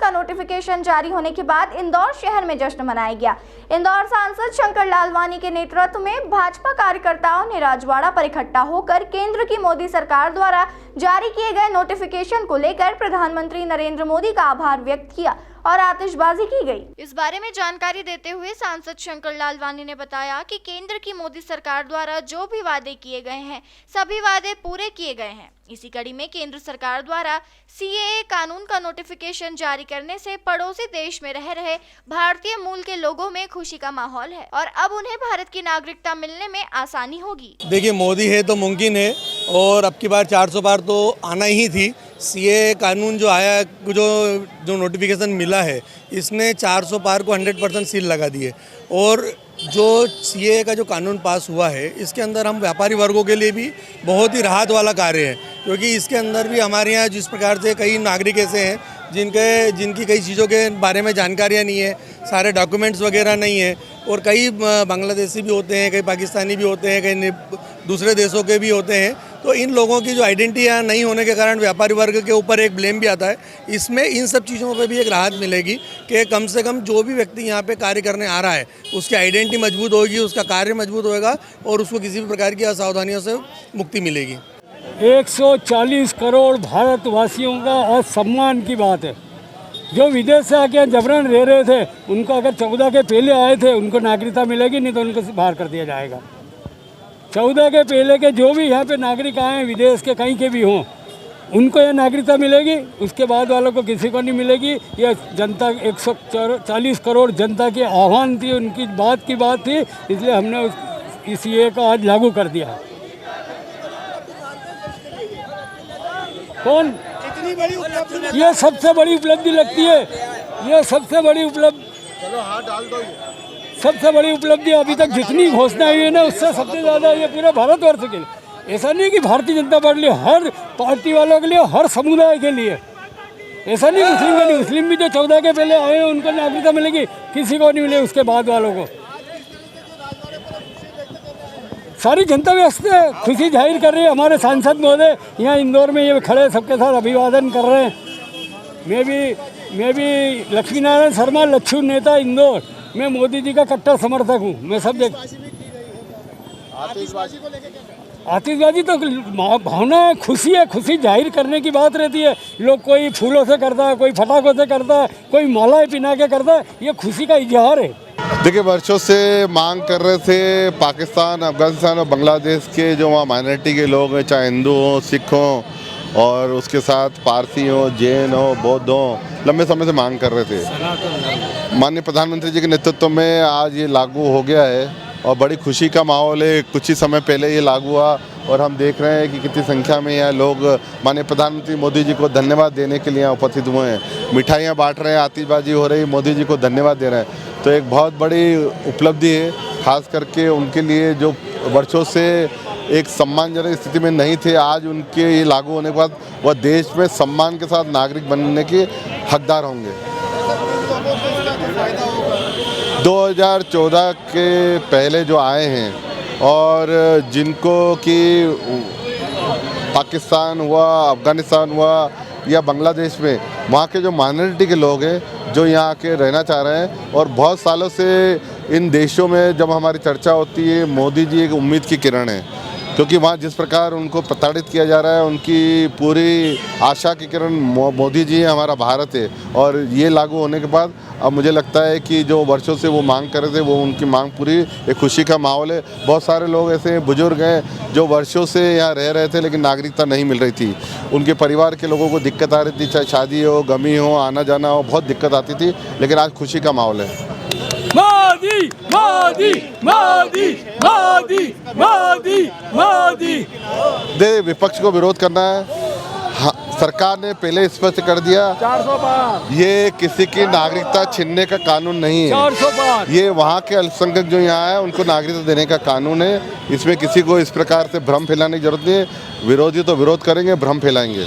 का नोटिफिकेशन जारी होने के बाद इंदौर शहर में जश्न मनाया गया। इंदौर सांसद शंकर लालवानी के नेतृत्व में भाजपा कार्यकर्ताओं ने राजवाड़ा पर इकट्ठा होकर केंद्र की मोदी सरकार द्वारा जारी किए गए नोटिफिकेशन को लेकर प्रधानमंत्री नरेंद्र मोदी का आभार व्यक्त किया और आतिशबाजी की गई। इस बारे में जानकारी देते हुए सांसद शंकर लालवानी ने बताया कि केंद्र की मोदी सरकार द्वारा जो भी वादे किए गए हैं सभी वादे पूरे किए गए हैं। इसी कड़ी में केंद्र सरकार द्वारा सीएए कानून का नोटिफिकेशन जारी करने से पड़ोसी देश में रह रहे भारतीय मूल के लोगों में खुशी का माहौल है और अब उन्हें भारत की नागरिकता मिलने में आसानी होगी। देखिए, मोदी है तो मुमकिन है और अब की बार 400 पार तो आना ही थी। सीएए कानून जो आया, जो नोटिफिकेशन मिला है, इसने 400 पार को 100% सील लगा दी है। और जो सीएए का जो कानून पास हुआ है, इसके अंदर हम व्यापारी वर्गों के लिए भी बहुत ही राहत वाला कार्य है, क्योंकि इसके अंदर भी हमारे यहाँ जिस प्रकार से कई नागरिक ऐसे हैं जिनकी कई चीज़ों के बारे में जानकारियाँ नहीं है, सारे डॉक्यूमेंट्स वगैरह नहीं है, और कई बांग्लादेशी भी होते हैं, कई पाकिस्तानी भी होते हैं, कई दूसरे देशों के भी होते हैं। तो इन लोगों की जो आइडेंटिटी यहाँ नहीं होने के कारण व्यापारी वर्ग के ऊपर एक ब्लेम भी आता है। इसमें इन सब चीज़ों पे भी एक राहत मिलेगी कि कम से कम जो भी व्यक्ति यहाँ पे कार्य करने आ रहा है उसकी आइडेंटिटी मजबूत होगी, उसका कार्य मजबूत होगा और उसको किसी भी प्रकार की असावधानियों से मुक्ति मिलेगी। 140 करोड़ भारतवासियों का आज सम्मान की बात है। जो विदेश से आके जबरन रह रहे थे, उनको अगर 14 के पहले आए थे उनको नागरिकता मिलेगी, नहीं तो उनको बाहर कर दिया जाएगा। 14 के पहले के जो भी यहाँ पे नागरिक आए हैं, विदेश के कहीं के भी हों, उनको यह नागरिकता मिलेगी। उसके बाद वालों को किसी को नहीं मिलेगी। यह जनता 140 करोड़ जनता के आह्वान थी, उनकी बात की बात थी, इसलिए हमने इस ये को आज लागू कर दिया। कौन इतनी बड़ी उपलब्धि, ये सबसे बड़ी उपलब्धि लगती है। ये सबसे बड़ी उपलब्धि, चलो हाथ डाल दो। सबसे बड़ी उपलब्धि अभी तक जितनी घोषणा हुई है ना, उससे सबसे ज़्यादा ये पूरे भारतवर्ष के लिए। ऐसा नहीं कि भारतीय जनता पार्टी लिए, हर पार्टी वालों के लिए, हर समुदाय के लिए। ऐसा नहीं मुस्लिम के लिए, मुस्लिम भी जो 14 के पहले आए हैं उनको नागरिकता मिलेगी, किसी को नहीं मिले उसके बाद वालों को। सारी जनता व्यस्त है, खुशी जाहिर कर रही है। हमारे सांसद महोदय यहाँ इंदौर में ये खड़े सबके साथ अभिवादन कर रहे हैं। मैं भी लक्ष्मी नारायण शर्मा, लच्छू नेता इंदौर, मैं मोदी जी का कट्टर समर्थक हूँ। मैं सब देख आतिशबाजी तो भावना है, खुशी है, खुशी जाहिर करने की बात रहती है। लोग कोई फूलों से करता है, कोई फटाखों से करता है, कोई मालाएं पिना के करता है। ये खुशी का इजहार है। देखिए, वर्षों से मांग कर रहे थे पाकिस्तान, अफगानिस्तान और बांग्लादेश के जो वहाँ माइनॉरिटी के लोग हैं, चाहे हिंदू हों, सिख हों और उसके साथ पारसी हों, जैन हो, बौद्ध हों, लंबे समय से मांग कर रहे थे। माननीय प्रधानमंत्री जी के नेतृत्व में आज ये लागू हो गया है और बड़ी खुशी का माहौल है। कुछ ही समय पहले ये लागू हुआ और हम देख रहे हैं कि कितनी संख्या में यहाँ लोग माननीय प्रधानमंत्री मोदी जी को धन्यवाद देने के लिए यहाँ उपस्थित हुए हैं। मिठाइयाँ बांट रहे हैं, आतिशबाजी हो रही, मोदी जी को धन्यवाद दे रहे हैं। तो एक बहुत बड़ी उपलब्धि है, खास करके उनके लिए जो वर्षों से एक सम्मानजनक स्थिति में नहीं थे। आज उनके ये लागू होने के बाद वह देश में सम्मान के साथ नागरिक बनने के हकदार होंगे। 2014 के पहले जो आए हैं और जिनको कि पाकिस्तान हुआ, अफगानिस्तान हुआ या बांग्लादेश में, वहाँ के जो माइनॉरिटी के लोग हैं जो यहाँ आके रहना चाह रहे हैं, और बहुत सालों से इन देशों में जब हमारी चर्चा होती है, मोदी जी एक उम्मीद की किरण है, क्योंकि वहाँ जिस प्रकार उनको प्रताड़ित किया जा रहा है, उनकी पूरी आशा की किरण मोदी जी है, हमारा भारत है। और ये लागू होने के बाद अब मुझे लगता है कि जो वर्षों से वो मांग कर रहे थे, वो उनकी मांग पूरी, एक खुशी का माहौल है। बहुत सारे लोग ऐसे बुजुर्ग हैं जो वर्षों से यहाँ रह रहे थे लेकिन नागरिकता नहीं मिल रही थी। उनके परिवार के लोगों को दिक्कत आ रही थी, चाहे शादी हो, गमी हो, आना जाना हो, बहुत दिक्कत आती थी, लेकिन आज खुशी का माहौल है। मोदी मोदी मोदी मोदी मोदी मोदी। दे विपक्ष को विरोध करना है। हाँ, सरकार ने पहले स्पष्ट कर दिया, 400 पार, ये किसी की नागरिकता छीनने का कानून नहीं है। 400 पार, ये वहाँ के अल्पसंख्यक जो यहाँ है उनको नागरिकता देने का कानून है। इसमें किसी को इस प्रकार से भ्रम फैलाने की जरूरत नहीं है। विरोधी तो विरोध करेंगे, भ्रम फैलाएंगे।